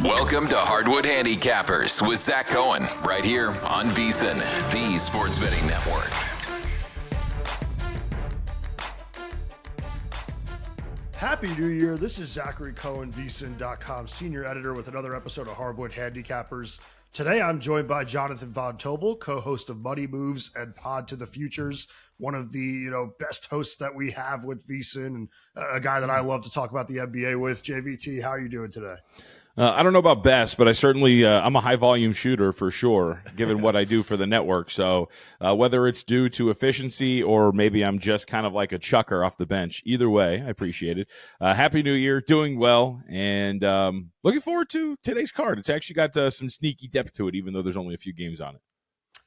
Welcome to Hardwood Handicappers with Zach Cohen, right here on VSiN, the Sports Betting Network. Happy New Year. This is Zachary Cohen, VSiN.com senior editor with another episode of Hardwood Handicappers. Today I'm joined by Jonathan Von Tobel, co-host of Money Moves and Pod to the Futures, one of the best hosts that we have with VSiN, and a guy that I love to talk about the NBA with. JVT, how are you doing today? I don't know about best, but I certainly I'm a high volume shooter for sure, given what I do for the network. So whether it's due to efficiency or maybe I'm just kind of like a chucker off the bench, either way, I appreciate it. Happy New Year, doing well, and looking forward to today's card. It's actually got some sneaky depth to it, even though there's only a few games on it.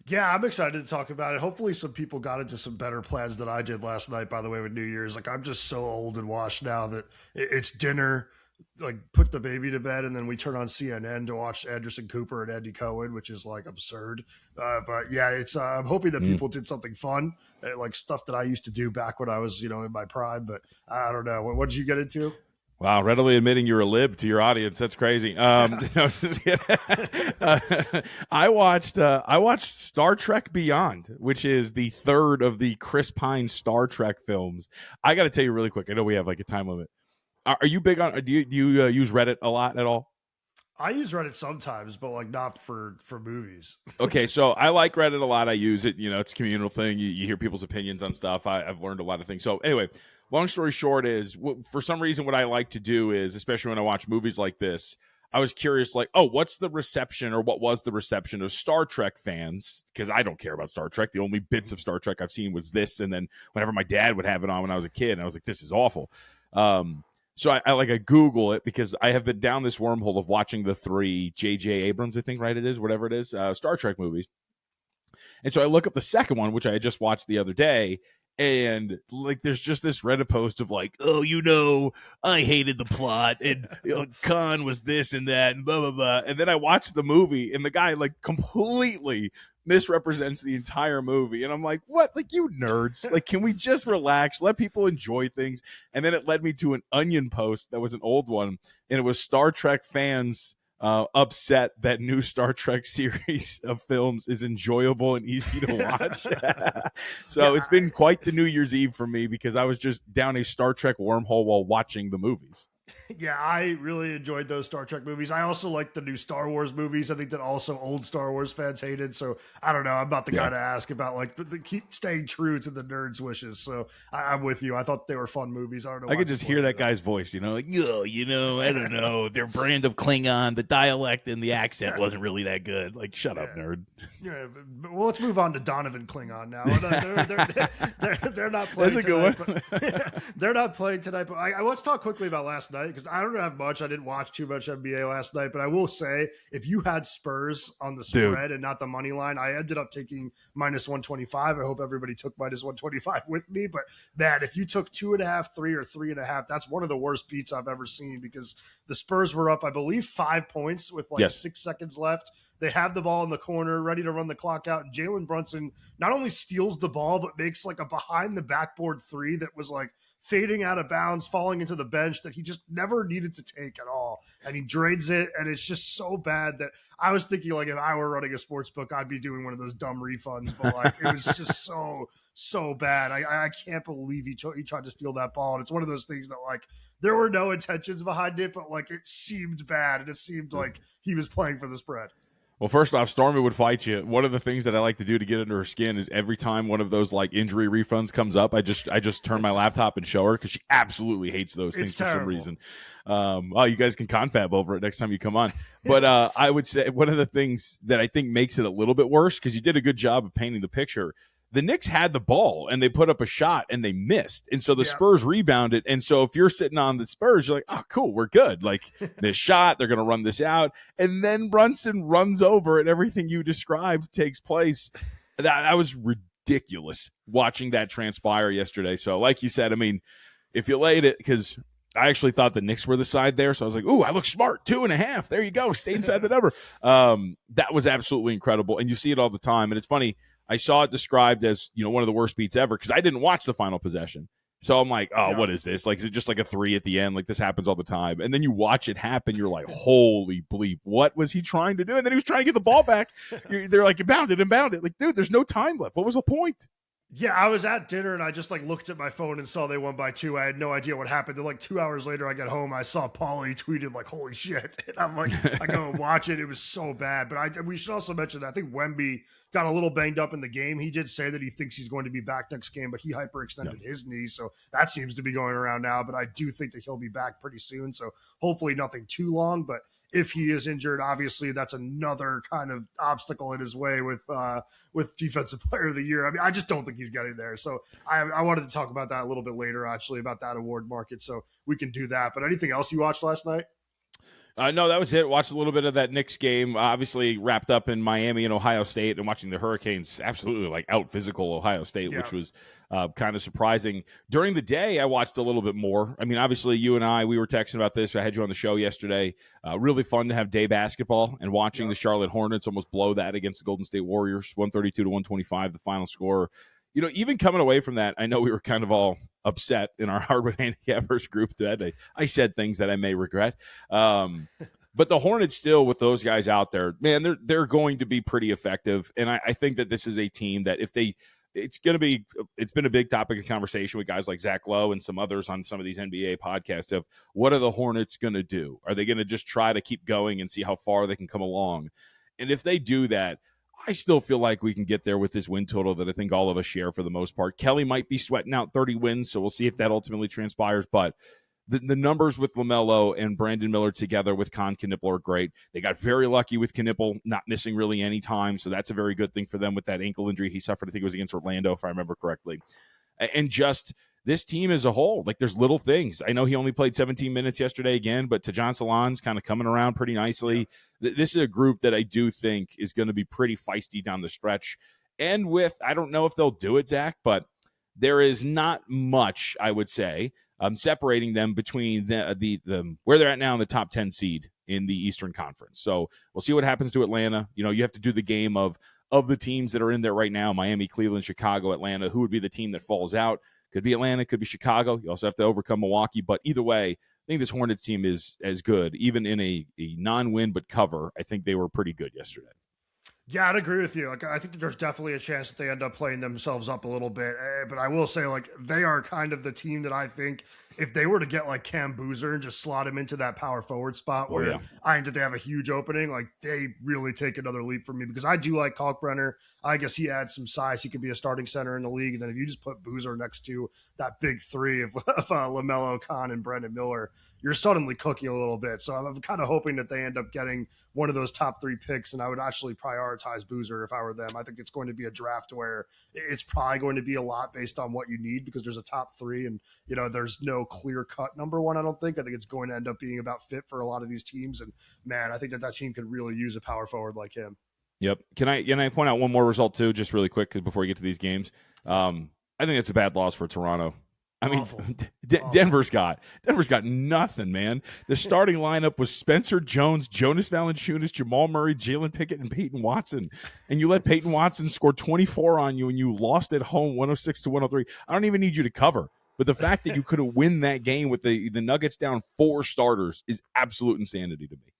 Yeah, I'm excited to talk about it. Hopefully some people got into some better plans than I did last night, by the way, with New Year's. Like, I'm just so old and washed now that it's dinner, like put the baby to bed, and then we turn on CNN to watch Anderson Cooper and Andy Cohen, which is like absurd. But yeah, it's I'm hoping that people did something fun, like stuff that I used to do back when I was, in my prime. But I don't know. What did you get into? Wow, readily admitting you're a lib to your audience. That's crazy. I watched Star Trek Beyond, which is the third of the Chris Pine Star Trek films. I got to tell you really quick. I know we have like a time limit. Are you big on? Do you use Reddit a lot at all? I use Reddit sometimes, but like not for movies. Okay, so I like Reddit a lot. I use it. It's a communal thing. You hear people's opinions on stuff. I've learned a lot of things. So anyway, long story short is, for some reason, what I like to do is, especially when I watch movies like this, I was curious, like, what's the reception, or what was the reception of Star Trek fans? Because I don't care about Star Trek. The only bits of Star Trek I've seen was this, and then whenever my dad would have it on when I was a kid, and I was like, this is awful. So I Google it because I have been down this wormhole of watching the 3 J.J. Abrams, I think, right? It is, whatever it is, Star Trek movies. And so I look up the second one, which I had just watched the other day, and like there's just this Reddit post of like, I hated the plot, and Khan was this and that, and blah, blah, blah. And then I watched the movie, and the guy like completely misrepresents the entire movie, and I'm like, what? Like, you nerds, like, can we just relax, let people enjoy things? And then it led me to an Onion post that was an old one, and it was Star Trek fans upset that new Star Trek series of films is enjoyable and easy to watch. So it's been quite the New Year's Eve for me, because I was just down a Star Trek wormhole while watching the movies. Yeah, I really enjoyed those Star Trek movies. I also like the new Star Wars movies. I think that also old Star Wars fans hated. So I don't know. I'm not the guy to ask about like the keep staying true to the nerds' wishes. So I'm with you. I thought they were fun movies. I don't know. I could just hear that guy's voice, like, I don't know. Their brand of Klingon, the dialect and the accent wasn't really that good. Like, shut up, nerd. Yeah, well, let's move on to Donovan Klingon now. They're not playing. That's a good one. They're not playing tonight. But let's talk quickly about last night, because I don't have much. I didn't watch too much NBA last night, but I will say, if you had Spurs on the spread and not the money line, I ended up taking minus 125. I hope everybody took minus 125 with me. But man, if you took 2.5, 3, or 3.5, that's one of the worst beats I've ever seen, because the Spurs were up, I believe, 5 points with 6 seconds left. They have the ball in the corner, ready to run the clock out. Jalen Brunson not only steals the ball, but makes like a behind the backboard 3 that was like fading out of bounds, falling into the bench, that he just never needed to take at all. And he drains it, and it's just so bad that I was thinking, like, if I were running a sports book, I'd be doing one of those dumb refunds. But like, it was just so bad. I can't believe he tried to steal that ball. And it's one of those things that, like, there were no intentions behind it, but like, it seemed bad, and it seemed like he was playing for the spread. Well, first off, Stormy would fight you. One of the things that I like to do to get under her skin is every time one of those like injury refunds comes up, I just turn my laptop and show her, because she absolutely hates those things for some reason. You guys can confab over it next time you come on. But I would say one of the things that I think makes it a little bit worse, because you did a good job of painting the picture, the Knicks had the ball and they put up a shot and they missed. And so the Spurs rebounded. And so if you're sitting on the Spurs, you're like, oh, cool, we're good. Like, this shot, they're going to run this out. And then Brunson runs over and everything you described takes place. That was ridiculous watching that transpire yesterday. So like you said, I mean, if you laid it, because I actually thought the Knicks were the side there. So I was like, ooh, I look smart. 2.5. There you go. Stay inside the number. That was absolutely incredible. And you see it all the time. And it's funny. I saw it described as, one of the worst beats ever, because I didn't watch the final possession. So I'm like, oh, what is this? Like, is it just like a 3 at the end? Like, this happens all the time. And then you watch it happen. You're like, holy bleep. What was he trying to do? And then he was trying to get the ball back. They're like, inbound it. Like, dude, there's no time left. What was the point? Yeah, I was at dinner and I just like looked at my phone and saw they won by 2. I had no idea what happened. Then like 2 hours later, I got home. I saw Paulie tweeted like, "Holy shit!" And I'm like, I go and watch it. It was so bad. But we should also mention that I think Wemby got a little banged up in the game. He did say that he thinks he's going to be back next game, but he hyperextended his knee, so that seems to be going around now. But I do think that he'll be back pretty soon. So hopefully nothing too long. But if he is injured, obviously that's another kind of obstacle in his way with Defensive Player of the Year. I mean, I just don't think he's getting there. So I wanted to talk about that a little bit later, actually, about that award market. So we can do that. But anything else you watched last night? No, that was it. Watched a little bit of that Knicks game. Obviously wrapped up in Miami and Ohio State, and watching the Hurricanes absolutely like out physical Ohio State, which was kind of surprising. During the day, I watched a little bit more. I mean, obviously you and we were texting about this. I had you on the show yesterday. Really fun to have day basketball and watching the Charlotte Hornets almost blow that against the Golden State Warriors, 132-125, the final score. You know, even coming away from that, I know we were kind of all upset in our hardwood handicappers group today. I said things that I may regret. But the Hornets still, with those guys out there, man, they're going to be pretty effective. And I think that this is a team that it's been a big topic of conversation with guys like Zach Lowe and some others on some of these NBA podcasts of what are the Hornets going to do? Are they going to just try to keep going and see how far they can come along? And if they do that, I still feel like we can get there with this win total that I think all of us share for the most part. Kelly might be sweating out 30 wins, so we'll see if that ultimately transpires. But the numbers with LaMelo and Brandon Miller together with Knippel are great. They got very lucky with Knippel not missing really any time, so that's a very good thing for them with that ankle injury he suffered. I think it was against Orlando, if I remember correctly. And just this team as a whole, like there's little things. I know he only played 17 minutes yesterday again, but Tajon Salon's kind of coming around pretty nicely. Yeah. This is a group that I do think is going to be pretty feisty down the stretch. And I don't know if they'll do it, Zach, but there is not much, I would say, separating them between the where they're at now in the top 10 seed in the Eastern Conference. So we'll see what happens to Atlanta. You know, you have to do the game of the teams that are in there right now, Miami, Cleveland, Chicago, Atlanta. Who would be the team that falls out? Could be Atlanta, could be Chicago. You also have to overcome Milwaukee. But either way, I think this Hornets team is as good. Even in a non-win but cover, I think they were pretty good yesterday. Yeah, I'd agree with you. Like, I think that there's definitely a chance that they end up playing themselves up a little bit. But I will say, like, they are kind of the team that I think if they were to get like Cam Boozer and just slot him into that power forward spot where I think that they have a huge opening, like they really take another leap for me because I do like Kalkbrenner. I guess he adds some size. He could be a starting center in the league. And then if you just put Boozer next to that big three of LaMelo, Khan, and Brandon Miller, you're suddenly cooking a little bit. So I'm kind of hoping that they end up getting one of those top 3 picks, and I would actually prioritize Boozer if I were them. I think it's going to be a draft where it's probably going to be a lot based on what you need because there's a top 3 and, you know, there's no clear-cut number 1, I don't think. I think it's going to end up being about fit for a lot of these teams, and, man, I think that team could really use a power forward like him. Yep. Can I point out one more result, too, just really quick before we get to these games? I think it's a bad loss for Toronto. I mean, Denver's got nothing, man. The starting lineup was Spencer Jones, Jonas Valanciunas, Jamal Murray, Jalen Pickett, and Peyton Watson. And you let Peyton Watson score 24 on you and you lost at home 106-103. I don't even need you to cover. But the fact that you could have win that game with the Nuggets down 4 starters is absolute insanity to me.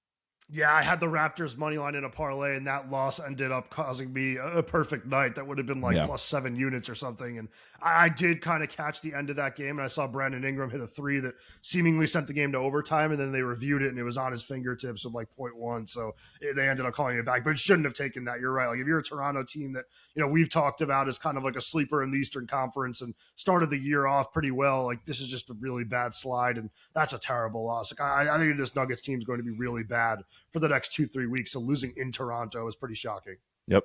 Yeah, I had the Raptors money line in a parlay, and that loss ended up causing me a perfect night. That would have been like plus 7 units or something. And I did kind of catch the end of that game, and I saw Brandon Ingram hit a 3 that seemingly sent the game to overtime, and then they reviewed it, and it was on his fingertips of like 0.1. So they ended up calling it back, but it shouldn't have taken that. You're right. Like if you're a Toronto team that, you know, we've talked about as kind of like a sleeper in the Eastern Conference and started the year off pretty well, like this is just a really bad slide, and that's a terrible loss. Like I think this Nuggets team is going to be really bad for the next 2-3 weeks. So losing in Toronto is pretty shocking. Yep.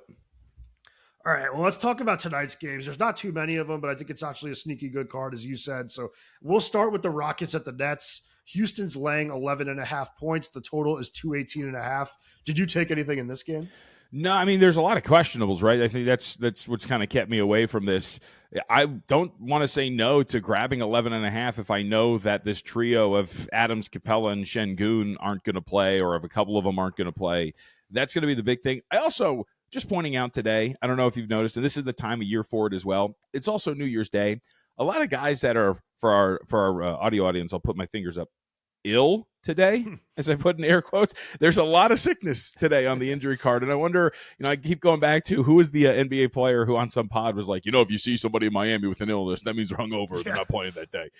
All right. Well, let's talk about tonight's games. There's not too many of them, but I think it's actually a sneaky good card, as you said. So we'll start with the Rockets at the Nets. Houston's laying 11.5 points. The total is 218.5. Did you take anything in this game? No, I mean, there's a lot of questionables, right? I think that's what's kind of kept me away from this. I don't want to say no to grabbing 11.5 if I know that this trio of Adams, Capella, and Şengün aren't going to play, or if a couple of them aren't going to play. That's going to be the big thing. I also, just pointing out today, I don't know if you've noticed, and this is the time of year for it as well, it's also New Year's Day. a lot of guys that are for our audio audience. I'll put my fingers up. Ill today, as I put in air quotes. There's a lot of sickness today on the injury card, and I wonder, I keep going back to who is the NBA player who on some pod was like, if you see somebody in Miami with an illness, that means they're hungover. They're not playing that day.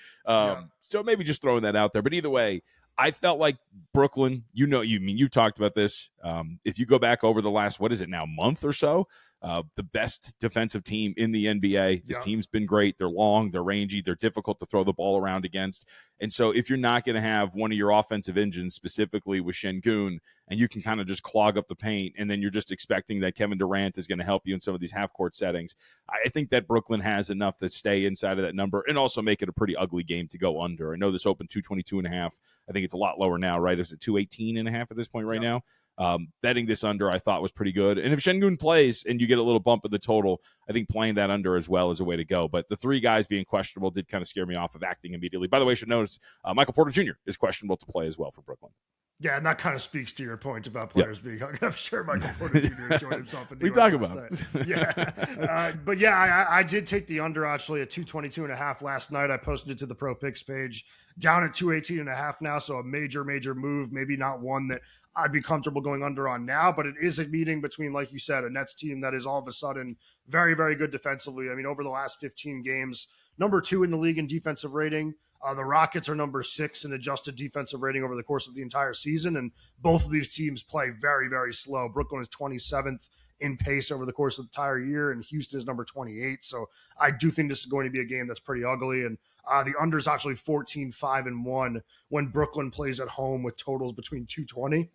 So maybe just throwing that out there. But either way, I felt like Brooklyn. You've talked about this. If you go back over the last, what is it now, month or so, the best defensive team in the NBA. This team's been great. They're long, they're rangy, they're difficult to throw the ball around against. And so if you're not going to have one of your offensive engines, specifically with Şengün, and you can kind of just clog up the paint, and then you're just expecting that Kevin Durant is going to help you in some of these half-court settings, I think that Brooklyn has enough to stay inside of that number and also make it a pretty ugly game to go under. I know this opened 222.5. I think it's a lot lower now, right? Is it 218.5 at this point right now? Betting this under I thought was pretty good. And if Şengün plays and you get a little bump in the total, I think playing that under as well is a way to go. But the three guys being questionable did kind of scare me off of acting immediately. By the way, I should notice Michael Porter Jr. is questionable to play as well for Brooklyn. Yeah, and that kind of speaks to your point about players being hung. I'm sure Michael Porter Jr. enjoyed himself in New York talk last about night. Yeah. But yeah, I did take the under actually at 222.5 last night. I posted it to the Pro Picks page. Down at 218.5 now, so a major move. Maybe not one that I'd be comfortable going under on now, but it is a meeting between, like you said, a Nets team that is all of a sudden very, very good defensively. I mean, over the last 15 games, number 2 in the league in defensive rating. The Rockets are number 6 in adjusted defensive rating over the course of the entire season, and both of these teams play very, very slow. Brooklyn is 27th in pace over the course of the entire year, and Houston is number 28. So I do think this is going to be a game that's pretty ugly, and the under is actually 14-5-1 when Brooklyn plays at home with totals between 220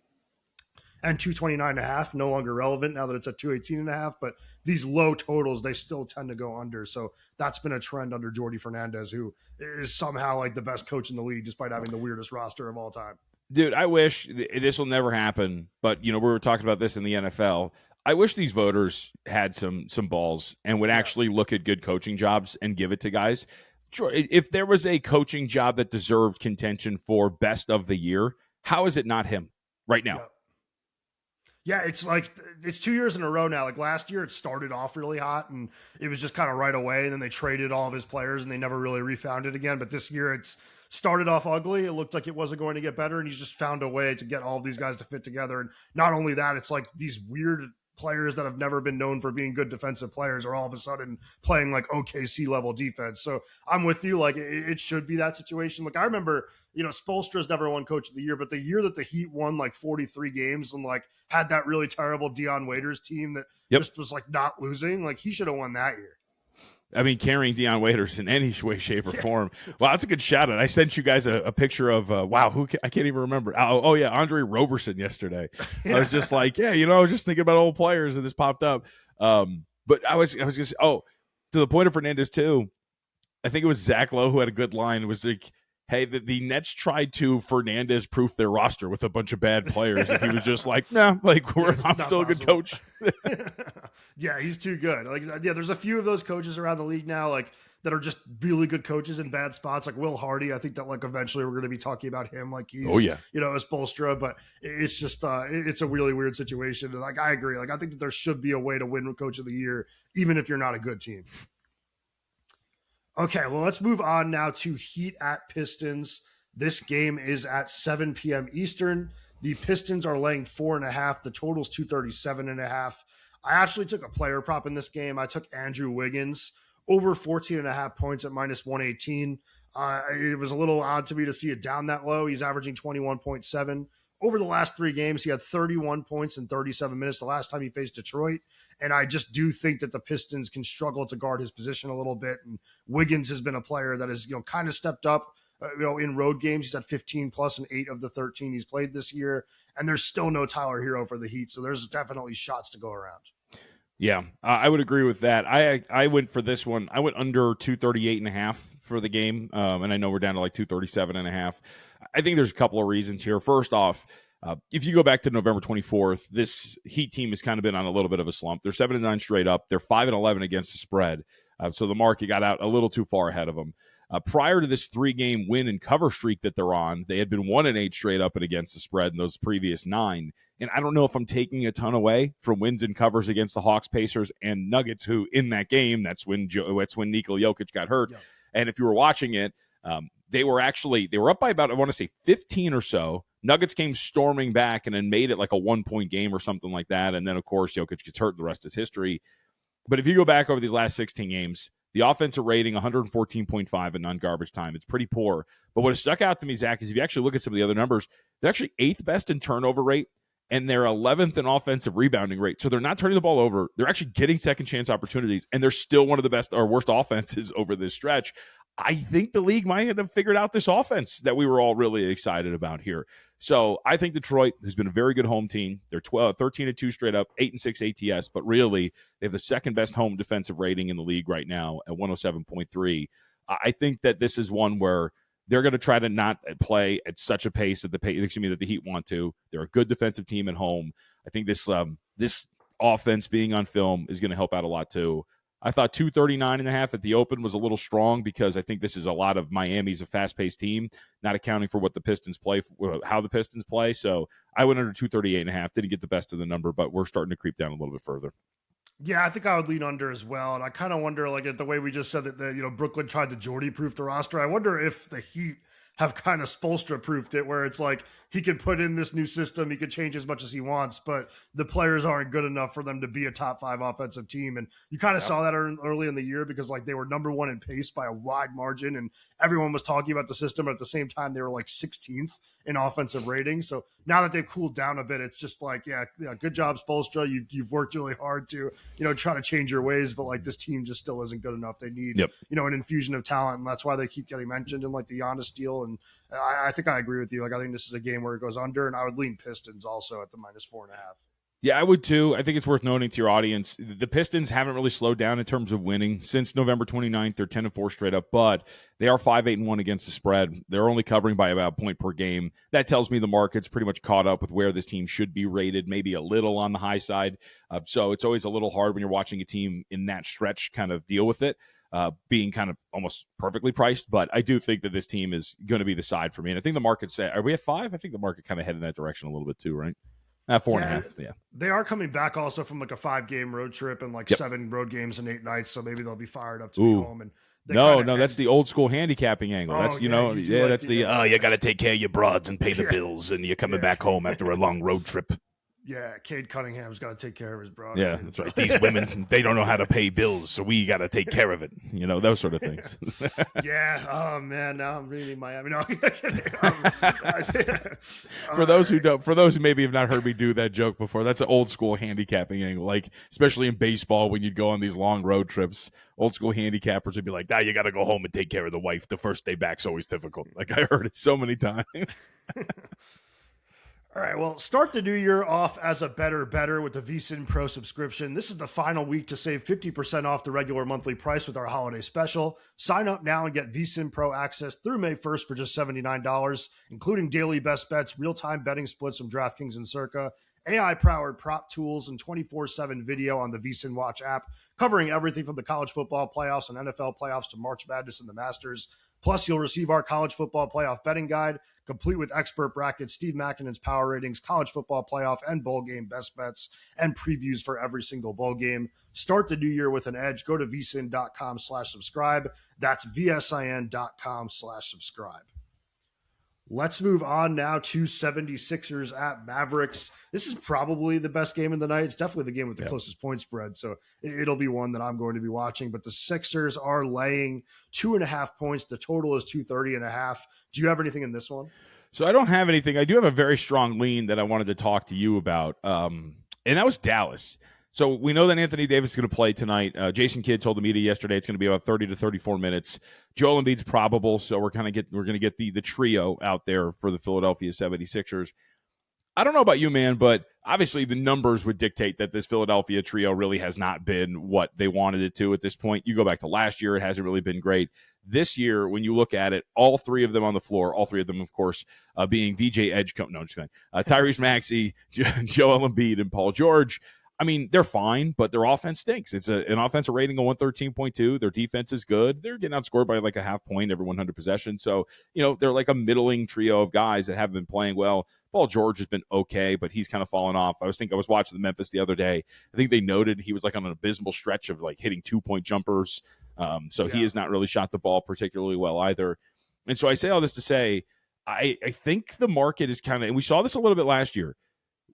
and 229.5, no longer relevant now that it's at 218.5, but these low totals, they still tend to go under. So that's been a trend under Jordi Fernandez, who is somehow like the best coach in the league, despite having the weirdest roster of all time. Dude, I wish this will never happen, but we were talking about this in the NFL. I wish these voters had some balls and would actually look at good coaching jobs and give it to guys. Sure, if there was a coaching job that deserved contention for best of the year, how is it not him right now? Yeah, it's like it's 2 years in a row now. Like last year, it started off really hot and it was just kind of right away. And then they traded all of his players and they never really refound it again. But this year, it's started off ugly. It looked like it wasn't going to get better. And he's just found a way to get all of these guys to fit together. And not only that, it's like these weird players that have never been known for being good defensive players are all of a sudden playing like OKC level defense. So I'm with you. Like it should be that situation. Like I remember, Spoelstra's never won coach of the year, but the year that the Heat won like 43 games and like had that really terrible Dion Waiters team that just was like not losing, like he should have won that year. I mean, carrying Dion Waiters in any way, shape, or form. Wow, that's a good shout out. I sent you guys a picture of, I can't even remember. Oh, yeah, Andre Roberson yesterday. I was just like, I was just thinking about old players, and this popped up. But I was just, to the point of Fernandez, too, I think it was Zach Lowe who had a good line. It was like, hey, the Nets tried to Fernandez-proof their roster with a bunch of bad players, and he was just like, I'm still a good coach. Yeah, he's too good. There's a few of those coaches around the league now, like that are just really good coaches in bad spots, like Will Hardy. I think that like eventually we're going to be talking about him, like he's, as Spoelstra. But it's just it's a really weird situation. Like I agree. Like I think that there should be a way to win Coach of the Year, even if you're not a good team. Okay, well, let's move on now to Heat at Pistons. This game is at 7 p.m. Eastern. The Pistons are laying 4.5. The total's 237.5. I actually took a player prop in this game. I took Andrew Wiggins over 14.5 points at minus 118. It was a little odd to me to see it down that low. He's averaging 21.7. Over the last 3 games, he had 31 points in 37 minutes the last time he faced Detroit. And I just do think that the Pistons can struggle to guard his position a little bit. And Wiggins has been a player that has, kind of stepped up, in road games. He's at 15 plus in 8 of the 13 he's played this year. And there's still no Tyler Hero for the Heat. So there's definitely shots to go around. Yeah, I would agree with that. I went for this one. I went under 238.5 for the game. And I know we're down to like 237.5. I think there's a couple of reasons here. First off, if you go back to November 24th, this Heat team has kind of been on a little bit of a slump. They're 7-9 straight up. They're 5-11 against the spread. So the market got out a little too far ahead of them. Prior to this 3-game win and cover streak that they're on, they had been 1-8 straight up and against the spread in those previous 9. And I don't know if I'm taking a ton away from wins and covers against the Hawks, Pacers, and Nuggets, who in that game, that's when Nikola Jokic got hurt. Yeah. And if you were watching it, they were up by about, I want to say 15 or so. Nuggets came storming back and then made it like a 1-point game or something like that. And then, of course, Jokic gets hurt. The rest is history. But if you go back over these last 16 games, the offensive rating, 114.5 in non-garbage time. It's pretty poor. But what has stuck out to me, Zach, is if you actually look at some of the other numbers, they're actually 8th best in turnover rate, and they're 11th in offensive rebounding rate. So they're not turning the ball over. They're actually getting second chance opportunities, and they're still one of the best or worst offenses over this stretch. I think the league might have figured out this offense that we were all really excited about here. So I think Detroit has been a very good home team. They're 13-2 straight up, 8-6 ATS, but really they have the second best home defensive rating in the league right now at 107.3. I think that this is one where they're going to try to not play at such a pace that the Heat want to. They're a good defensive team at home. I think this offense being on film is going to help out a lot too. I thought 239.5 at the open was a little strong because I think this is a lot of Miami's a fast-paced team, not accounting for what the Pistons play, how the Pistons play. So I went under 238.5. Didn't get the best of the number, but we're starting to creep down a little bit further. Yeah, I think I would lean under as well. And I kind of wonder, like, at the way we just said that Brooklyn tried to Jordy-proof the roster, I wonder if the Heat have kind of Spoelstra-proofed it, where it's like he could put in this new system, he could change as much as he wants, but the players aren't good enough for them to be a top 5 offensive team. And you kind of saw that early in the year because like they were number 1 in pace by a wide margin, and everyone was talking about the system. But at the same time, they were like 16th in offensive rating. So now that they've cooled down a bit, it's just like, yeah, good job, Spoelstra. You've worked really hard to, try to change your ways, but like this team just still isn't good enough. They need, an infusion of talent, and that's why they keep getting mentioned in like the Giannis deal. And I think I agree with you. Like, I think this is a game where it goes under, and I would lean Pistons also at the -4.5. Yeah, I would too. I think it's worth noting to your audience, the Pistons haven't really slowed down in terms of winning since November 29th. They're 10-4 straight up, but they are 5-8-1 against the spread. They're only covering by about a point per game. That tells me the market's pretty much caught up with where this team should be rated, maybe a little on the high side. So it's always a little hard when you're watching a team in that stretch kind of deal with it. Being kind of almost perfectly priced, but I do think that this team is going to be the side for me. And I think the market said, are we at 5? I think the market kind of headed in that direction a little bit too, right? 4.5. Yeah. They are coming back also from like a 5-game road trip and like 7 road games in 8 nights. So maybe they'll be fired up to be home. And no, that's the old school handicapping angle. That's, you got to take care of your broads and pay the bills, and you're coming back home after a long road trip. Yeah, Cade Cunningham's got to take care of his broad. Yeah, that's right. These women, they don't know how to pay bills, so we got to take care of it. Those sort of things. Yeah. Oh man, now I'm reading Miami. No. For those who maybe have not heard me do that joke before, that's an old school handicapping angle. Like, especially in baseball, when you'd go on these long road trips, old school handicappers would be like, you got to go home and take care of the wife. The first day back's always difficult. Like, I heard it so many times. All right, well, start the new year off as a better with the VSiN Pro subscription. This is the final week to save 50% off the regular monthly price with our holiday special. Sign up now and get VSiN Pro access through May 1st for just $79, including daily best bets, real-time betting splits from DraftKings and Circa, AI-powered prop tools, and 24/7 video on the VSiN Watch app, covering everything from the college football playoffs and NFL playoffs to March Madness and the Masters. Plus, you'll receive our college football playoff betting guide, complete with expert brackets, Steve Makinen's power ratings, college football playoff and bowl game best bets, and previews for every single bowl game. Start the new year with an edge. Go to vsin.com/subscribe. That's vsin.com/subscribe. Let's move on now to 76ers at Mavericks. This is probably the best game of the night. It's definitely the game with the closest point spread, so it'll be one that I'm going to be watching. But the Sixers are laying 2.5 points. The total is 230.5. Do you have anything in this one? So I don't have anything. I do have a very strong lean that I wanted to talk to you about, and that was Dallas. So we know that Anthony Davis is going to play tonight. Jason Kidd told the media yesterday it's going to be about 30 to 34 minutes. Joel Embiid's probable, so we're going to get the trio out there for the Philadelphia 76ers. I don't know about you, man, but obviously the numbers would dictate that this Philadelphia trio really has not been what they wanted it to at this point. You go back to last year, it hasn't really been great. This year, when you look at it, all three of them on the floor, all three of them, of course, being VJ Edgecombe, no, I'm just kidding, Tyrese Maxey, Joel Embiid, and Paul George. I mean, they're fine, but their offense stinks. It's an offensive rating of 113.2. Their defense is good. They're getting outscored by like a half point every 100 possessions. So, they're like a middling trio of guys that haven't been playing well. Paul George has been okay, but he's kind of fallen off. I was watching the Memphis the other day. I think they noted he was like on an abysmal stretch of like hitting 2-point jumpers. So he has not really shot the ball particularly well either. And so I say all this to say, I think the market is kind of, and we saw this a little bit last year,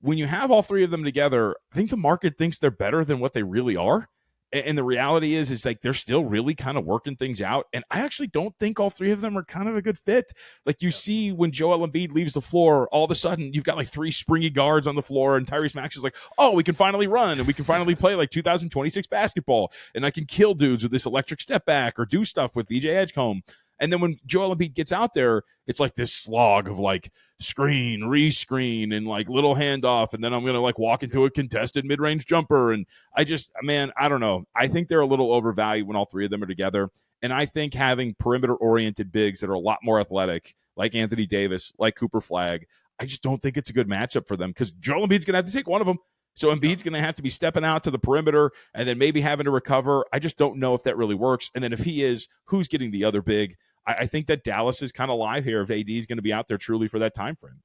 when you have all three of them together, I think the market thinks they're better than what they really are. And the reality is like they're still really kind of working things out. And I actually don't think all three of them are kind of a good fit. Like you see when Joel Embiid leaves the floor, all of a sudden you've got like three springy guards on the floor, and Tyrese Maxey is like, oh, we can finally run and we can finally play like 2026 basketball. And I can kill dudes with this electric step back or do stuff with VJ Edgecombe. And then when Joel Embiid gets out there, it's like this slog of like screen, rescreen, and like little handoff. And then I'm going to like walk into a contested mid-range jumper. And I don't know. I think they're a little overvalued when all three of them are together. And I think having perimeter-oriented bigs that are a lot more athletic, like Anthony Davis, like Cooper Flagg, I just don't think it's a good matchup for them because Joel Embiid's going to have to take one of them. So Embiid's going to have to be stepping out to the perimeter and then maybe having to recover. I just don't know if that really works. And then if he is, who's getting the other big? I think that Dallas is kind of live here if AD is going to be out there truly for that time frame.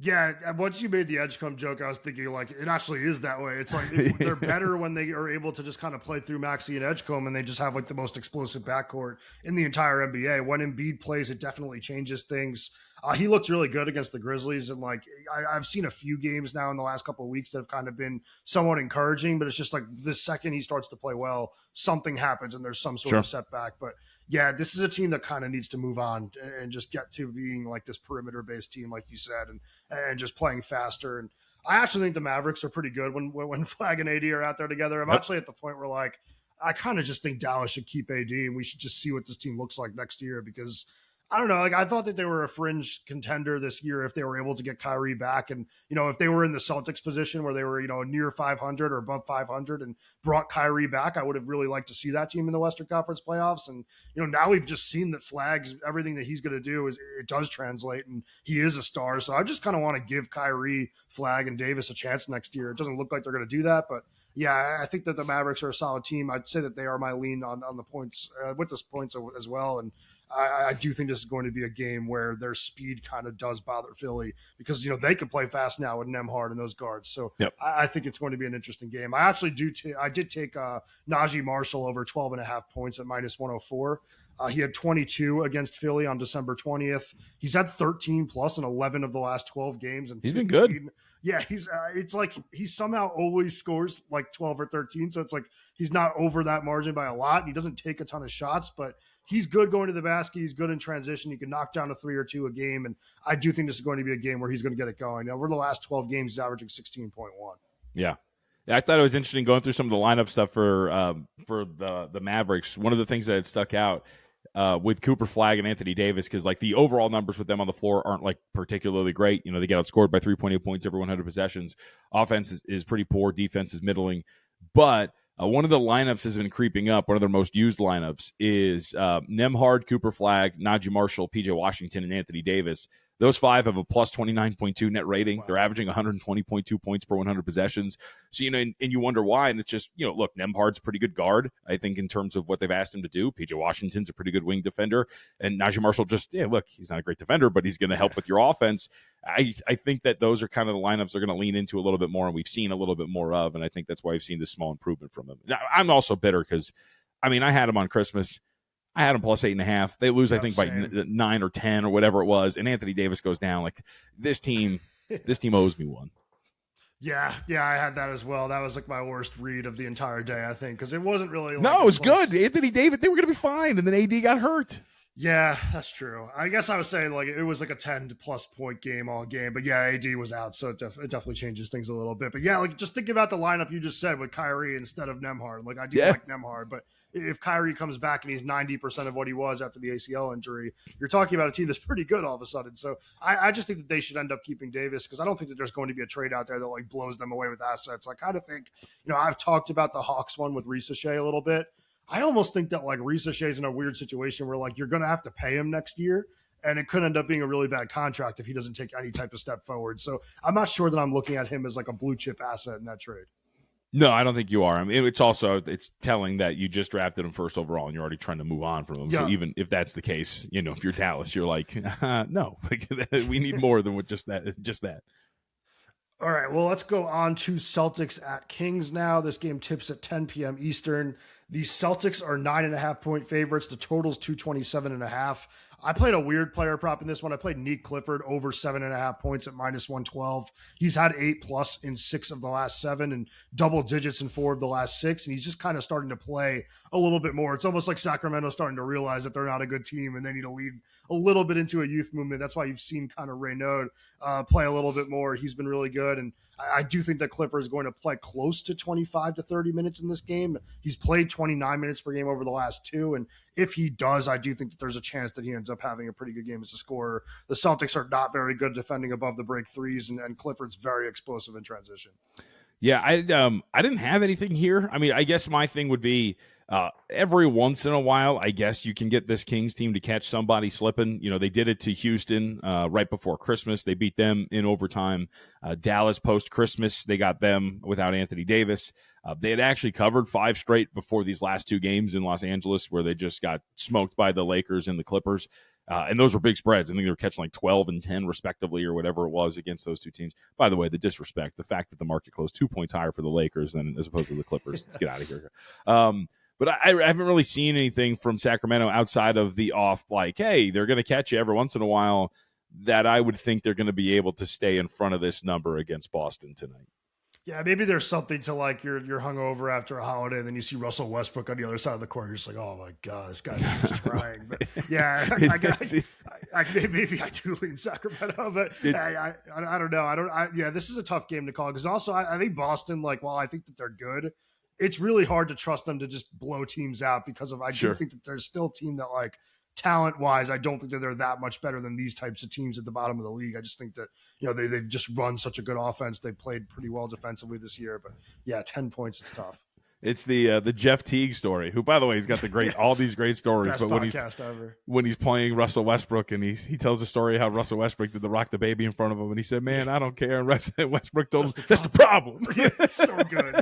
Yeah, once you made the Edgecombe joke, I was thinking like it actually is that way. It's like they're better when they are able to just kind of play through Maxey and Edgecombe, and they just have like the most explosive backcourt in the entire NBA. When Embiid plays, it definitely changes things. He looked really good against the Grizzlies, and like I've seen a few games now in the last couple of weeks that have kind of been somewhat encouraging. But it's just like the second he starts to play well, something happens and there's some sort of setback. But yeah, this is a team that kind of needs to move on and just get to being like this perimeter-based team, like you said, and just playing faster. And I actually think the Mavericks are pretty good when Flagg and AD are out there together. I'm actually at the point where like I kind of just think Dallas should keep AD, and we should just see what this team looks like next year because I don't know. Like I thought that they were a fringe contender this year if they were able to get Kyrie back, and if they were in the Celtics position where they were near 500 or above 500 and brought Kyrie back, I would have really liked to see that team in the Western Conference playoffs. And now we've just seen that Flagg's everything that he's going to do is it does translate, and he is a star. So I just kind of want to give Kyrie, Flagg, and Davis a chance next year. It doesn't look like they're going to do that, but yeah, I think that the Mavericks are a solid team. I'd say that they are my lean on the points with the points as well, and I do think this is going to be a game where their speed kind of does bother Philly because, they can play fast now with Nembhard and those guards. So I think it's going to be an interesting game. I actually I did take Najee Marshall over 12.5 points at minus 104. He had 22 against Philly on December 20th. He's had 13 plus in 11 of the last 12 games. And he's been good. Yeah, it's like he somehow always scores like 12 or 13. So it's like he's not over that margin by a lot. He doesn't take a ton of shots, but he's good going to the basket. He's good in transition. He can knock down a 3 or 2 a game. And I do think this is going to be a game where he's going to get it going. Over the last 12 games, he's averaging 16.1. Yeah. I thought it was interesting going through some of the lineup stuff for the Mavericks. One of the things that had stuck out with Cooper Flagg and Anthony Davis, because like the overall numbers with them on the floor aren't like particularly great. They get outscored by 3.8 points every 100 possessions. Offense is pretty poor. Defense is middling. But one of the lineups has been creeping up. One of their most used lineups is Nembhard, Cooper Flagg, Najee Marshall, PJ Washington, and Anthony Davis. Those five have a plus 29.2 net rating. Wow. They're averaging 120.2 points per 100 possessions. So, and you wonder why. And it's just, look, Nembhard's a pretty good guard, I think, in terms of what they've asked him to do. PJ Washington's a pretty good wing defender. And Najee Marshall look, he's not a great defender, but he's going to help with your offense. I think that those are kind of the lineups they're going to lean into a little bit more, and we've seen a little bit more of. And I think that's why we've seen this small improvement from him. Now, I'm also bitter because, I had him on Christmas. I had them plus 8.5. They lose, I think, by 9 or 10 or whatever it was. And Anthony Davis goes down. Like this team owes me one. Yeah, I had that as well. That was like my worst read of the entire day, I think, because it wasn't really. No, it was good. Anthony Davis, they were going to be fine, and then AD got hurt. Yeah, that's true. I guess I was saying like it was like a 10+ point game all game, but yeah, AD was out, so it definitely changes things a little bit. But yeah, like just think about the lineup you just said with Kyrie instead of Nembhard. Like I do like Nembhard, but if Kyrie comes back and he's 90% of what he was after the ACL injury, you're talking about a team that's pretty good all of a sudden. So I just think that they should end up keeping Davis because I don't think that there's going to be a trade out there that like blows them away with assets. I kind of think, I've talked about the Hawks one with Ricochet a little bit. I almost think that like Ricochet's in a weird situation where like you're going to have to pay him next year, and it could end up being a really bad contract if he doesn't take any type of step forward. So I'm not sure that I'm looking at him as like a blue chip asset in that trade. No, I don't think you are. It's telling that you just drafted him first overall and you're already trying to move on from him. Yeah. So even if that's the case, if you're Dallas, you're like, no, we need more than just that. All right, well, let's go on to Celtics at Kings now. This game tips at 10 p.m. Eastern. The Celtics are 9.5-point favorites. The total's 227.5. I played a weird player prop in this one. I played Nick Clifford over 7.5 points at -112. He's had 8+ in 6 of the last 7 and double digits in 4 of the last 6. And he's just kind of starting to play a little bit more. It's almost like Sacramento starting to realize that they're not a good team and they need to lead a little bit into a youth movement. That's why you've seen kind of Raynaud play a little bit more. He's been really good. And I do think that Clipper is going to play close to 25 to 30 minutes in this game. He's played 29 minutes per game over the last 2. And if he does, I do think that there's a chance that he ends up having a pretty good game as a scorer. The Celtics are not very good defending above the break threes, and Clifford's very explosive in transition. Yeah, I didn't have anything here. I mean, I guess my thing would be every once in a while, I guess you can get this Kings team to catch somebody slipping. You know, they did it to Houston right before Christmas. They beat them in overtime. Dallas post-Christmas, they got them without Anthony Davis. They had actually covered 5 straight before these last 2 games in Los Angeles where they just got smoked by the Lakers and the Clippers. And those were big spreads. I think they were catching like 12 and 10 respectively or whatever it was against those 2 teams. By the way, the disrespect, the fact that the market closed 2 points higher for the Lakers than as opposed to the Clippers. Let's get out of here. But I haven't really seen anything from Sacramento outside of the off, like, hey, they're going to catch you every once in a while, that I would think they're going to be able to stay in front of this number against Boston tonight. Yeah, maybe there's something to like you're hungover after a holiday, and then you see Russell Westbrook on the other side of the court. You're just like, oh my god, this guy's just trying. But yeah, maybe I do lean Sacramento, but I don't know. Yeah, this is a tough game to call because also I think Boston, like, while I think that they're good, it's really hard to trust them to just blow teams out because of do think that there's still a team that, like, talent-wise, I don't think that they're that much better than these types of teams at the bottom of the league. I just think that, you know, they've just run such a good offense. They played pretty well defensively this year. But, yeah, 10 points, it's tough. It's the Jeff Teague story, who, by the way, he's got the great all these great stories. Best but when he's playing Russell Westbrook and he tells the story how Russell Westbrook did the rock the baby in front of him, and he said, "Man, I don't care." And Westbrook told him, "That's the problem." Yeah, it's so good.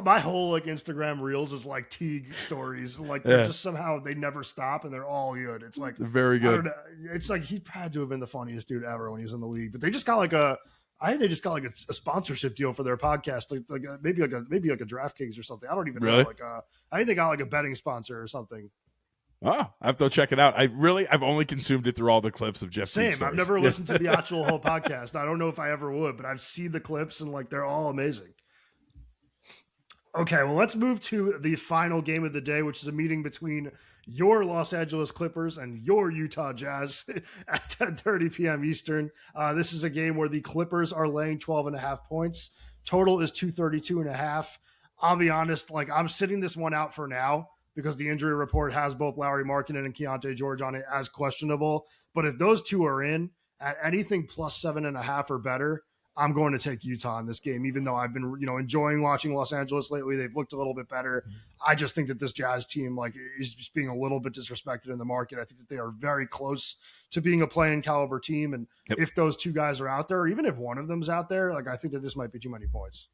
My whole like Instagram reels is like Teague stories. Like they're just somehow they never stop and they're all good. It's like very good. I don't know, it's like he had to have been the funniest dude ever when he was in the league. But they just got like a sponsorship deal for their podcast, maybe like a DraftKings or something. I don't even know. I think they got like a betting sponsor or something. Oh, I have to check it out. I've only consumed it through all the clips of Jeff. Same. I've never listened to the actual whole podcast. I don't know if I ever would, but I've seen the clips and like they're all amazing. Okay, well, let's move to the final game of the day, which is a meeting between your Los Angeles Clippers and your Utah Jazz at 10:30 p.m. Eastern. This is a game where the Clippers are laying 12.5 points. Total is 232.5. I'll be honest, like, I'm sitting this one out for now because the injury report has both Lauri Markkanen and Keontae George on it as questionable. But if those two are in at anything plus 7.5 or better, I'm going to take Utah in this game, even though I've been, enjoying watching Los Angeles lately. They've looked a little bit better. I just think that this Jazz team, like, is just being a little bit disrespected in the market. I think that they are very close to being a play-in caliber team. And if those two guys are out there, or even if one of them's out there, like, I think that this might be too many points.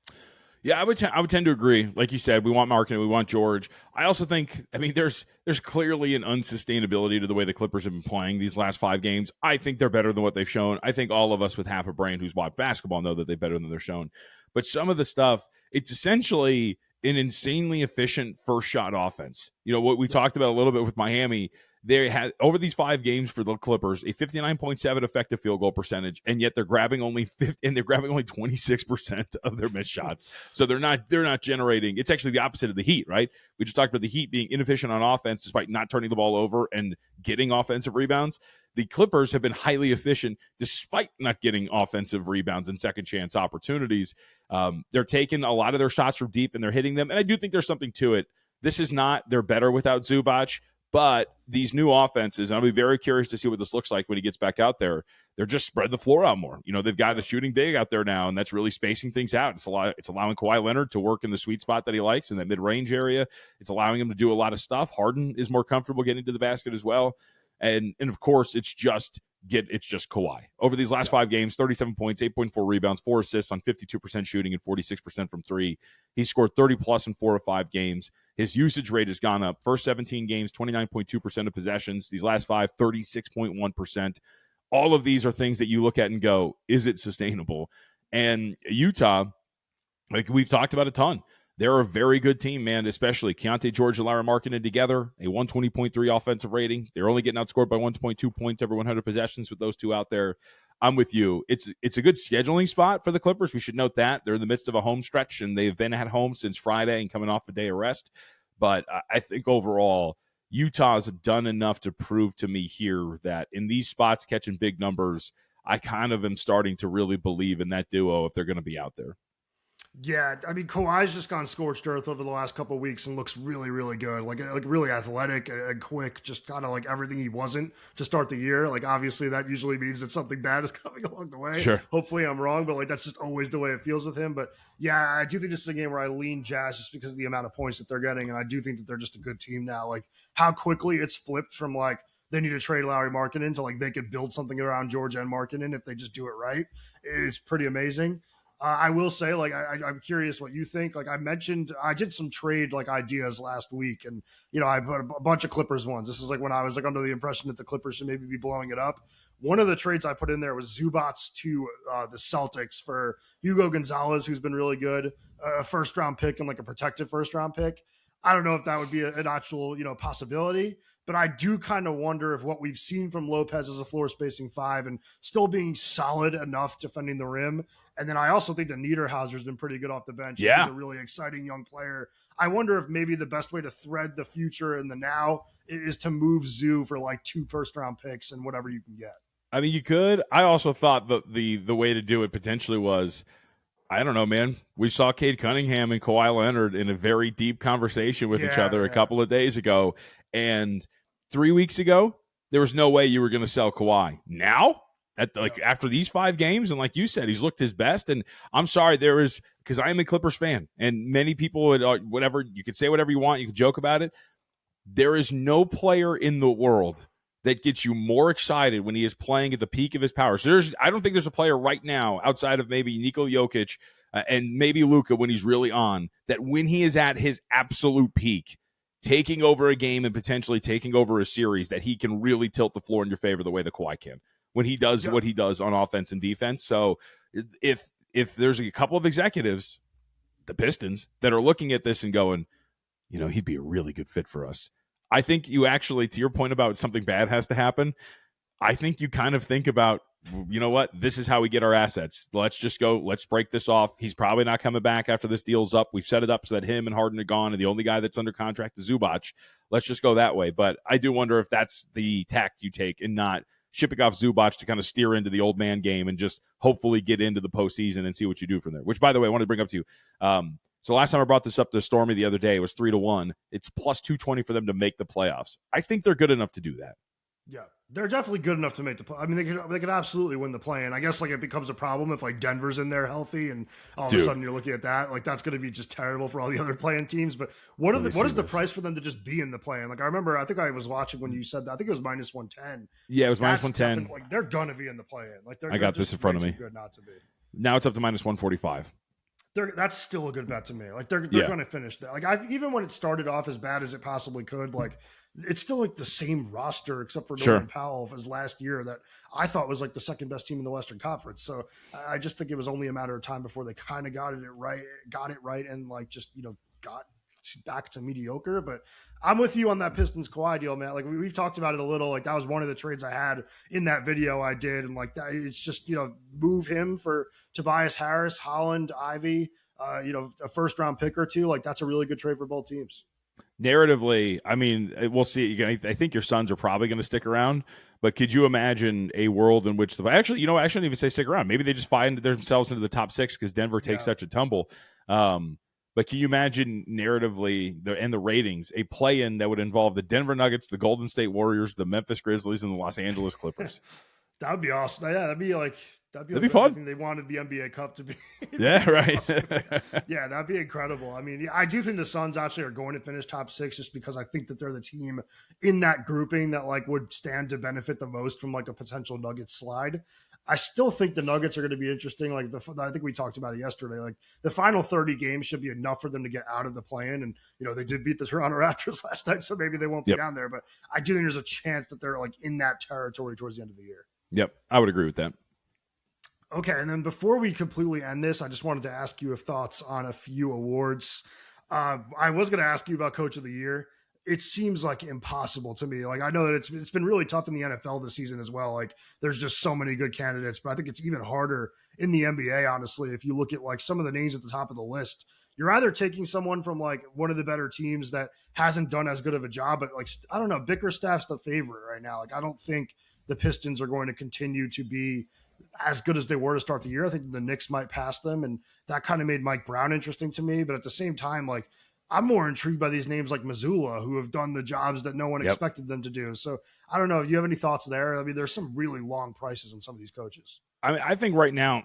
Yeah, I would tend to agree. Like you said, we want Markkanen, we want George. I also think, there's clearly an unsustainability to the way the Clippers have been playing these last 5 games. I think they're better than what they've shown. I think all of us with half a brain who's watched basketball know that they're better than they're shown. But some of the stuff, it's essentially an insanely efficient first shot offense. You know, what we talked about a little bit with Miami, they had over these 5 games for the Clippers a 59.7 effective field goal percentage, and yet they're grabbing only 26% of their missed shots. So they're not generating. It's actually the opposite of the Heat, right? We just talked about the Heat being inefficient on offense despite not turning the ball over and getting offensive rebounds. The Clippers have been highly efficient despite not getting offensive rebounds and second chance opportunities. They're taking a lot of their shots from deep and they're hitting them, and I do think there's something to it. This is not they're better without Zubac. But these new offenses, and I'll be very curious to see what this looks like when he gets back out there, they're just spreading the floor out more. They've got the shooting big out there now, and that's really spacing things out. It's allowing Kawhi Leonard to work in the sweet spot that he likes in that mid-range area. It's allowing him to do a lot of stuff. Harden is more comfortable getting to the basket as well. And of course, it's just Kawhi. Over these last 5 games, 37 points, 8.4 rebounds, 4 assists on 52% shooting and 46% from 3. He scored 30-plus in 4 of 5 games. His usage rate has gone up. First 17 games, 29.2% of possessions. These last 5, 36.1%. All of these are things that you look at and go, is it sustainable? And Utah, like we've talked about a ton, they're a very good team, man, especially Keontae George and Lauri Markkanen together, a 120.3 offensive rating. They're only getting outscored by 1.2 points every 100 possessions with those two out there. I'm with you. It's a good scheduling spot for the Clippers. We should note that. They're in the midst of a home stretch, and they've been at home since Friday and coming off a day of rest. But I think overall, Utah's done enough to prove to me here that in these spots catching big numbers, I kind of am starting to really believe in that duo if they're going to be out there. Yeah, I mean, Kawhi's just gone scorched earth over the last couple of weeks and looks really, really good. Like really athletic and quick, just kind of like everything he wasn't to start the year. Like, obviously, that usually means that something bad is coming along the way. Sure. Hopefully, I'm wrong, but like that's just always the way it feels with him. But yeah, I do think this is a game where I lean Jazz just because of the amount of points that they're getting, and I do think that they're just a good team now. Like how quickly it's flipped from like they need to trade Lauri Markkanen to like they could build something around George and Markkanen if they just do it right. It's pretty amazing. I will say, like, I'm curious what you think. Like I mentioned, I did some trade like ideas last week, and I put a bunch of Clippers ones. This is like when I was like under the impression that the Clippers should maybe be blowing it up. One of the trades I put in there was Zubats to the Celtics for Hugo Gonzalez, who's been really good, a first round pick and like a protected first round pick. I don't know if that would be an actual possibility, but I do kind of wonder if what we've seen from Lopez as a floor spacing five and still being solid enough defending the rim. And then I also think that Niederhauser's been pretty good off the bench. Yeah. He's a really exciting young player. I wonder if maybe the best way to thread the future and the now is to move Zoo for like 2 first-round picks and whatever you can get. I mean, you could. I also thought the way to do it potentially was, I don't know, man. We saw Cade Cunningham and Kawhi Leonard in a very deep conversation with each other a couple of days ago. And 3 weeks ago, there was no way you were going to sell Kawhi. Now? After these 5 games, and like you said, he's looked his best. And I'm sorry, because I am a Clippers fan, and many people would whatever you could say whatever you want, you could joke about it. There is no player in the world that gets you more excited when he is playing at the peak of his powers. So I don't think there's a player right now outside of maybe Nikola Jokic and maybe Luka when he's really on, that when he is at his absolute peak, taking over a game and potentially taking over a series, that he can really tilt the floor in your favor the way that Kawhi can when he does what he does on offense and defense. So if there's a couple of executives, the Pistons, that are looking at this and going, he'd be a really good fit for us. I think you actually, to your point about something bad has to happen, I think you kind of think about, you know what, this is how we get our assets. Let's just go, let's break this off. He's probably not coming back after this deal's up. We've set it up so that him and Harden are gone, and the only guy that's under contract is Zubac. Let's just go that way. But I do wonder if that's the tact you take and not shipping off Zubac to kind of steer into the old man game and just hopefully get into the postseason and see what you do from there. Which, by the way, I wanted to bring up to you. So last time I brought this up to Stormy the other day, it was 3-1. It's plus 220 for them to make the playoffs. I think they're good enough to do that. Yeah, they're definitely good enough to make the play. I mean, they could absolutely win the play. And I guess like it becomes a problem if like Denver's in there healthy and all of a sudden you're looking at that. Like that's going to be just terrible for all the other playing teams. But what is the price for them to just be in the play? And like I remember, I think I was watching when you said that. I think it was minus 110. Yeah, it was minus 110. Like they're going to be in the play in. Like I got this in front of me. Good not to be. Now it's up to minus 145. That's still a good bet to me. Like they're going to finish that. Like even when it started off as bad as it possibly could, like it's still like the same roster except for Norman Powell as last year that I thought was like the second best team in the Western Conference. So I just think it was only a matter of time before they kind of got it right, and like just got back to mediocre. But I'm with you on that Pistons Kawhi deal, man. Like we've talked about it a little. Like that was one of the trades I had in that video I did, and like that, it's just move him for Tobias Harris, Holland, Ivy, a first round pick or two. Like that's a really good trade for both teams. Narratively, I mean, we'll see. I think your Suns are probably going to stick around, but could you imagine a world in which I shouldn't even say stick around. Maybe they just find themselves into the top 6 because Denver takes such a tumble. But can you imagine narratively the ratings, a play-in that would involve the Denver Nuggets, the Golden State Warriors, the Memphis Grizzlies, and the Los Angeles Clippers? That would be awesome. Yeah, that'd be fun. They wanted the NBA Cup to be. Yeah, right. Awesome. Yeah, that'd be incredible. I mean, I do think the Suns actually are going to finish top 6 just because I think that they're the team in that grouping that like would stand to benefit the most from like a potential Nuggets slide. I still think the Nuggets are going to be interesting. Like I think we talked about it yesterday. Like the final 30 games should be enough for them to get out of the play-in. And they did beat the Toronto Raptors last night, so maybe they won't be down there. But I do think there's a chance that they're like in that territory towards the end of the year. Yep, I would agree with that. Okay, and then before we completely end this, I just wanted to ask you thoughts on a few awards. I was going to ask you about Coach of the Year. It seems like impossible to me. Like, I know that it's been really tough in the NFL this season as well. Like, there's just so many good candidates, but I think it's even harder in the NBA, honestly. If you look at like some of the names at the top of the list, you're either taking someone from like one of the better teams that hasn't done as good of a job, but like, I don't know, Bickerstaff's the favorite right now. Like, I don't think the Pistons are going to continue to be as good as they were to start the year. I think the Knicks might pass them, and that kind of made Mike Brown interesting to me. But at the same time, like, I'm more intrigued by these names like Missoula, who have done the jobs that no one expected them to do. So I don't know. Do you have any thoughts there? I mean, there's some really long prices on some of these coaches. I mean, I think right now,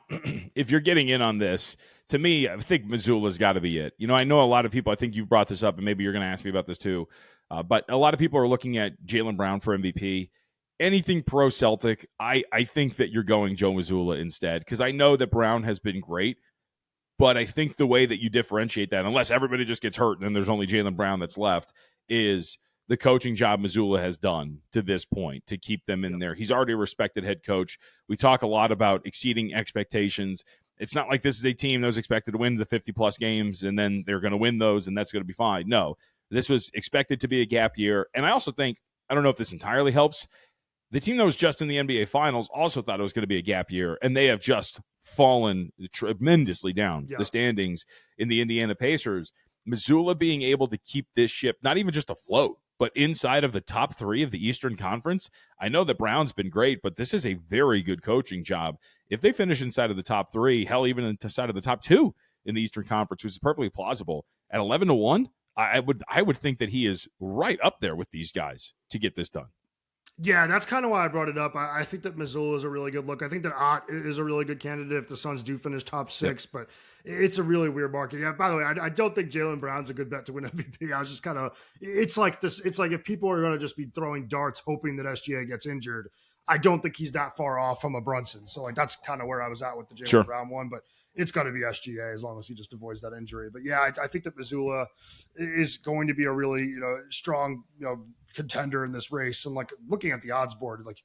if you're getting in on this, to me, I think Missoula's got to be it. You know, I know a lot of people, I think you've brought this up, and maybe you're going to ask me about this too, but a lot of people are looking at Jaylen Brown for MVP. Anything pro-Celtic, I think that you're going Joe Mazzulla instead, because I know that Brown has been great, but I think the way that you differentiate that, unless everybody just gets hurt and then there's only Jaylen Brown that's left, is the coaching job Mazzulla has done to this point to keep them in there. He's already a respected head coach. We talk a lot about exceeding expectations. It's not like this is a team that was expected to win the 50-plus games and then they're going to win those and that's going to be fine. No, this was expected to be a gap year. And I also think, I don't know if this entirely helps, the team that was just in the NBA Finals also thought it was going to be a gap year, and they have just fallen tremendously down the standings in the Indiana Pacers. Mazzulla being able to keep this ship not even just afloat, but inside of the top three of the Eastern Conference. I know that Brown's been great, but this is a very good coaching job. If they finish inside of the top three, hell, even inside of the top two in the Eastern Conference, which is perfectly plausible, at 11-1, I would think that he is right up there with these guys to get this done. Yeah, that's kind of why I brought it up. I think that Missoula is a really good look. I think that Ott is a really good candidate if the Suns do finish top six, but it's a really weird market. Yeah, by the way, I don't think Jaylen Brown's a good bet to win MVP. I was just kind of, it's like this. It's like if people are going to just be throwing darts hoping that SGA gets injured, I don't think he's that far off from a Brunson. So like that's kind of where I was at with the Jaylen Brown one, but it's going to be SGA as long as he just avoids that injury. But yeah, I think that Missoula is going to be a really, strong, contender in this race. And like looking at the odds board, like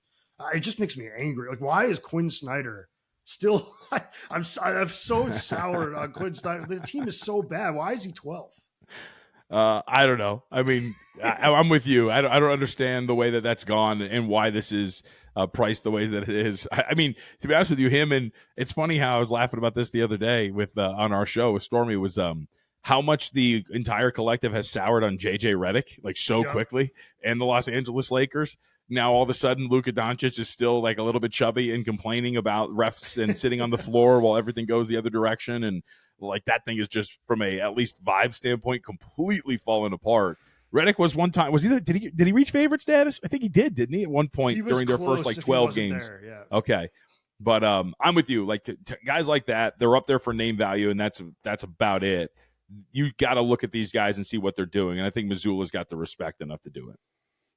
it just makes me angry. Like, why is Quinn Snyder still? I'm so soured on Quinn Snyder. The team is so bad. Why is he 12th? I don't know. I mean, I'm with you. I don't understand the way that that's gone and why this is priced the way that it is. I mean, to be honest with you, and it's funny how I was laughing about this the other day with on our show with Stormy was how much the entire collective has soured on JJ Redick like so quickly and the Los Angeles Lakers. Now all of a sudden Luka Doncic is still like a little bit chubby and complaining about refs and sitting on the floor while everything goes the other direction, and like that thing is just from a at least vibe standpoint completely falling apart. Redick was one time did he reach favorite status? I think he did, didn't he? At one point during their first like 12 games. There, Okay. But I'm with you. Like guys like that, they're up there for name value, and that's about it. You got to look at these guys and see what they're doing, and I think Missoula's got the respect enough to do it.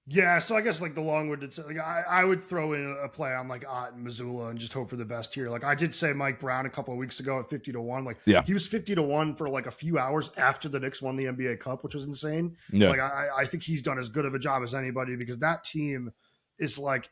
Yeah, so I guess like the long-winded, like I would throw in a play on like Ott and Missoula and just hope for the best here. Like I did say Mike Brown a couple of weeks ago at 50-1. Like he was 50-1 for like a few hours after the Knicks won the NBA Cup, which was insane. Yeah. Like I think he's done as good of a job as anybody because that team is like.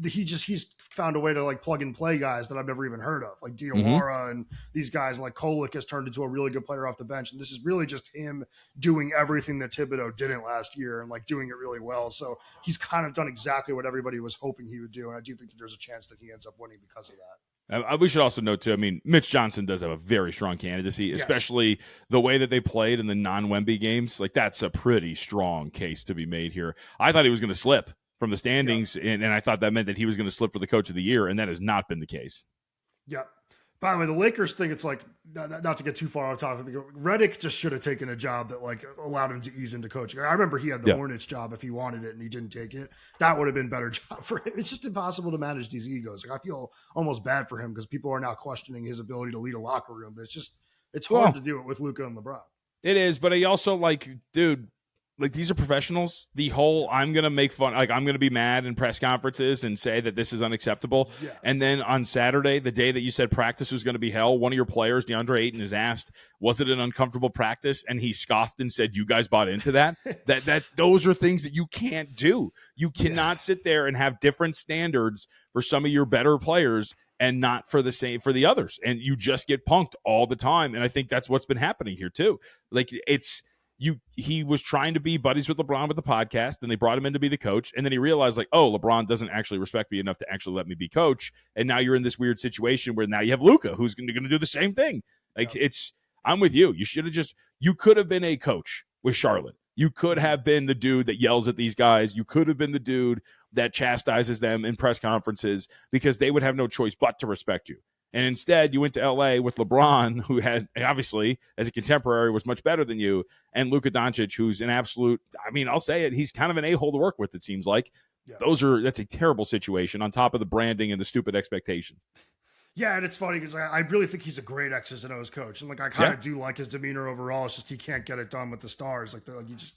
He's found a way to like plug and play guys that I've never even heard of, like Diawara and these guys. Like Kolek has turned into a really good player off the bench, and this is really just him doing everything that Thibodeau didn't last year and like doing it really well. So he's kind of done exactly what everybody was hoping he would do, and I do think that there's a chance that he ends up winning because of that. We should also note, too, I mean, Mitch Johnson does have a very strong candidacy, especially the way that they played in the non-Wemby games. Like, that's a pretty strong case to be made here. I thought he was going to slip from the standings, and I thought that meant that he was going to slip for the coach of the year, and that has not been the case. Yeah. By the way, the Lakers thing, it's like, not to get too far off topic, Redick just should have taken a job that like allowed him to ease into coaching. I remember he had the Hornets job if he wanted it and he didn't take it. That would have been a better job for him. It's just impossible to manage these egos. Like I feel almost bad for him because people are now questioning his ability to lead a locker room, but it's hard to do it with Luka and LeBron. It is, but he also dude, like these are professionals. The whole I'm going to make fun, like I'm going to be mad in press conferences and say that this is unacceptable. Yeah. And then on Saturday, the day that you said practice was going to be hell, one of your players, DeAndre Ayton, is asked, was it an uncomfortable practice? And he scoffed and said, you guys bought into that? Those are things that you can't do. You cannot sit there and have different standards for some of your better players and not for the others. And you just get punked all the time. And I think that's what's been happening here too. Like he was trying to be buddies with LeBron with the podcast, and they brought him in to be the coach. And then he realized, like, oh, LeBron doesn't actually respect me enough to actually let me be coach. And now you're in this weird situation where now you have Luka, who's going to do the same thing. Like, I'm with you. You could have been a coach with Charlotte. You could have been the dude that yells at these guys. You could have been the dude that chastises them in press conferences, because they would have no choice but to respect you. And instead, you went to L.A. with LeBron, who had, obviously, as a contemporary, was much better than you, and Luka Doncic, who's an absolute, I mean, I'll say it, he's kind of an a-hole to work with, it seems like. Yeah. That's a terrible situation on top of the branding and the stupid expectations. Yeah, and it's funny because I really think he's a great X's and O's coach, and like I kind of do like his demeanor overall. It's just he can't get it done with the stars. Like you just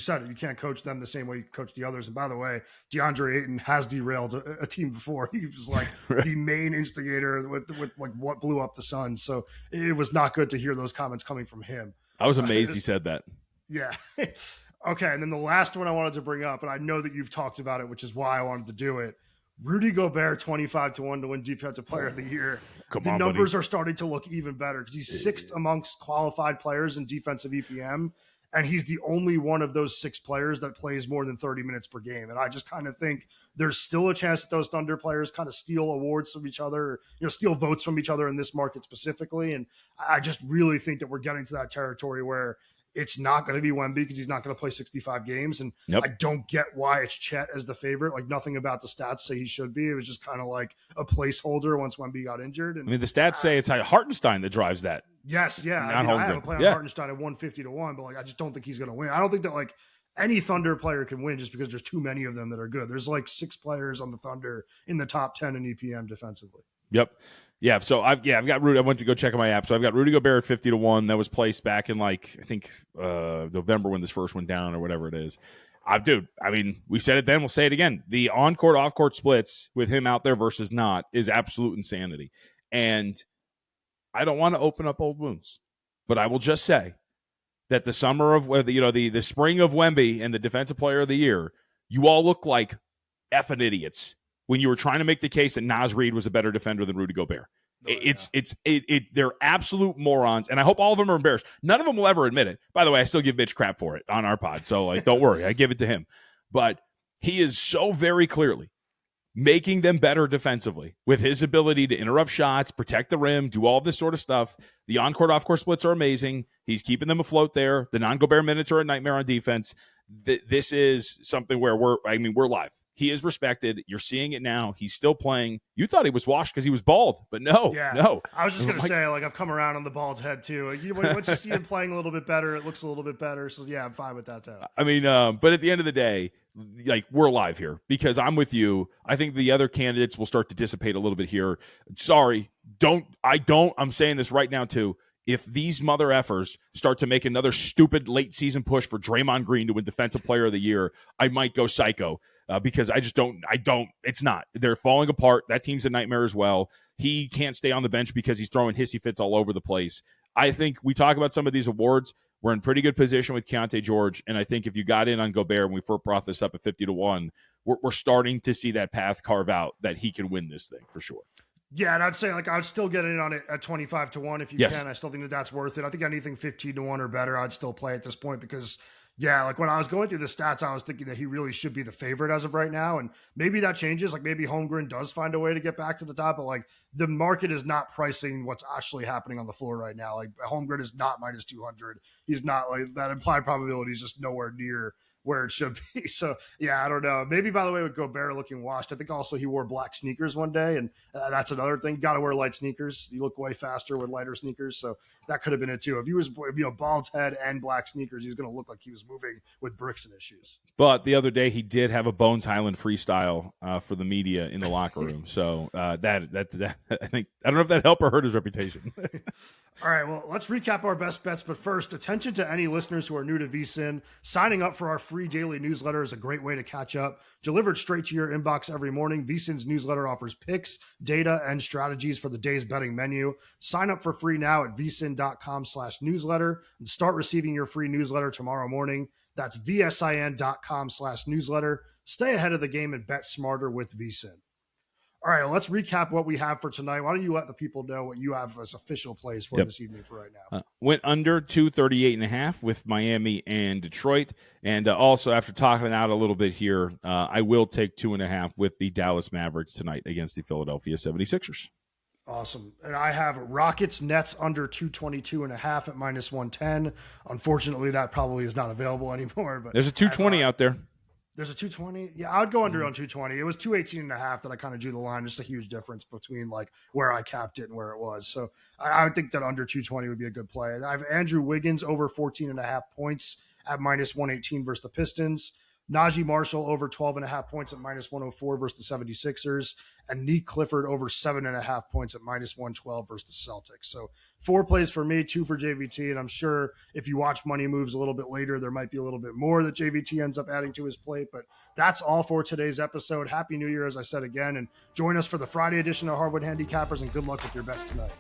said it. You can't coach them the same way you coach the others. And by the way, DeAndre Ayton has derailed a team before. He was like right. The main instigator with like what blew up the Suns. So it was not good to hear those comments coming from him. I was amazed he said that. Yeah. Okay, and then the last one I wanted to bring up, and I know that you've talked about it, which is why I wanted to do it. Rudy Gobert 25-1 to win Defensive Player of the Year. The numbers are starting to look even better because he's sixth amongst qualified players in defensive EPM, and he's the only one of those 6 players that plays more than 30 minutes per game. And I just kind of think there's still a chance that those Thunder players kind of steal awards from each other, steal votes from each other in this market specifically. And I just really think that we're getting to that territory where it's not going to be Wemby because he's not going to play 65 games. And I don't get why it's Chet as the favorite. Like, nothing about the stats say he should be. It was just kind of like a placeholder once Wemby got injured. And I mean, the stats say it's Hartenstein that drives that. Yes, yeah. I have a play on Hartenstein at 150-1, but like I just don't think he's going to win. I don't think that like any Thunder player can win just because there's too many of them that are good. There's like 6 players on the Thunder in the top 10 in EPM defensively. Yep. Yeah, so I've got Rudy. I went to go check on my app. So I've got Rudy Gobert at 50-1. That was placed back in like I think November when this first went down or whatever it is. Dude, I mean, we said it then, we'll say it again. The on-court, off-court splits with him out there versus not is absolute insanity. And I don't want to open up old wounds, but I will just say that the summer of the spring of Wemby and the Defensive Player of the Year, you all look like effing idiots when you were trying to make the case that Naz Reid was a better defender than Rudy Gobert. They're absolute morons, and I hope all of them are embarrassed. None of them will ever admit it. By the way, I still give Mitch crap for it on our pod, so like, don't worry, I give it to him. But he is so very clearly making them better defensively with his ability to interrupt shots, protect the rim, do all this sort of stuff. The on-court, off-court splits are amazing. He's keeping them afloat there. The non-Gobert minutes are a nightmare on defense. This is something where we're live. He is respected. You're seeing it now. He's still playing. You thought he was washed because he was bald, but no. I was just going to say, like, I've come around on the bald head, too. Once you see him playing a little bit better, it looks a little bit better. So, yeah, I'm fine with that, too. I mean, but at the end of the day, like, we're live here because I'm with you. I think the other candidates will start to dissipate a little bit here. Sorry. I'm saying this right now, too. If these mother effers start to make another stupid late season push for Draymond Green to win Defensive Player of the Year, I might go psycho because it's not. They're falling apart. That team's a nightmare as well. He can't stay on the bench because he's throwing hissy fits all over the place. I think we talk about some of these awards. We're in pretty good position with Keontae George, and I think if you got in on Gobert when we first brought this up at 50-1, we're starting to see that path carve out that he can win this thing for sure. Yeah, and I'd say, like, I would still get in on it at 25-1 if you can. I still think that that's worth it. I think anything 15-1 or better, I'd still play at this point because, yeah, like when I was going through the stats, I was thinking that he really should be the favorite as of right now. And maybe that changes. Like, maybe Holmgren does find a way to get back to the top, but, like, the market is not pricing what's actually happening on the floor right now. Like, Holmgren is not minus 200. He's not, like, that implied probability is just nowhere near where it should be. So, yeah, I don't know. Maybe, by the way, with Gobert looking washed, I think also he wore black sneakers one day, and that's another thing. You got to wear light sneakers. You look way faster with lighter sneakers, so that could have been it too. If he was, bald head and black sneakers, he was going to look like he was moving with bricks and issues. But the other day, he did have a Bones Highland freestyle for the media in the locker room. So that I think, I don't know if that helped or hurt his reputation. All right, well, let's recap our best bets. But first, attention to any listeners who are new to VSiN. Signing up for our free daily newsletter is a great way to catch up. Delivered straight to your inbox every morning, VSiN's newsletter offers picks, data, and strategies for the day's betting menu. Sign up for free now at vsin.com/newsletter and start receiving your free newsletter tomorrow morning. That's vsin.com/newsletter. Stay ahead of the game and bet smarter with VSiN. All right, let's recap what we have for tonight. Why don't you let the people know what you have as official plays for this evening for right now? Went under 238.5 with Miami and Detroit. And also, after talking it out a little bit here, I will take 2.5 with the Dallas Mavericks tonight against the Philadelphia 76ers. Awesome. And I have Rockets Nets under 222.5 at -110. Unfortunately, that probably is not available anymore. But there's a 220 out there. There's a 220. Yeah, I would go under on 220. It was 218.5 that I kind of drew the line. Just a huge difference between like where I capped it and where it was. So I would think that under 220 would be a good play. I have Andrew Wiggins over 14.5 points at -118 versus the Pistons. Najee Marshall over 12.5 points at -104 versus the 76ers, and Nick Clifford over 7.5 points at -112 versus the Celtics. So 4 plays for me, 2 for JVT, and I'm sure if you watch Money Moves a little bit later, there might be a little bit more that JVT ends up adding to his plate, but that's all for today's episode. Happy New Year, as I said again, and join us for the Friday edition of Hardwood Handicappers, and good luck with your bets tonight.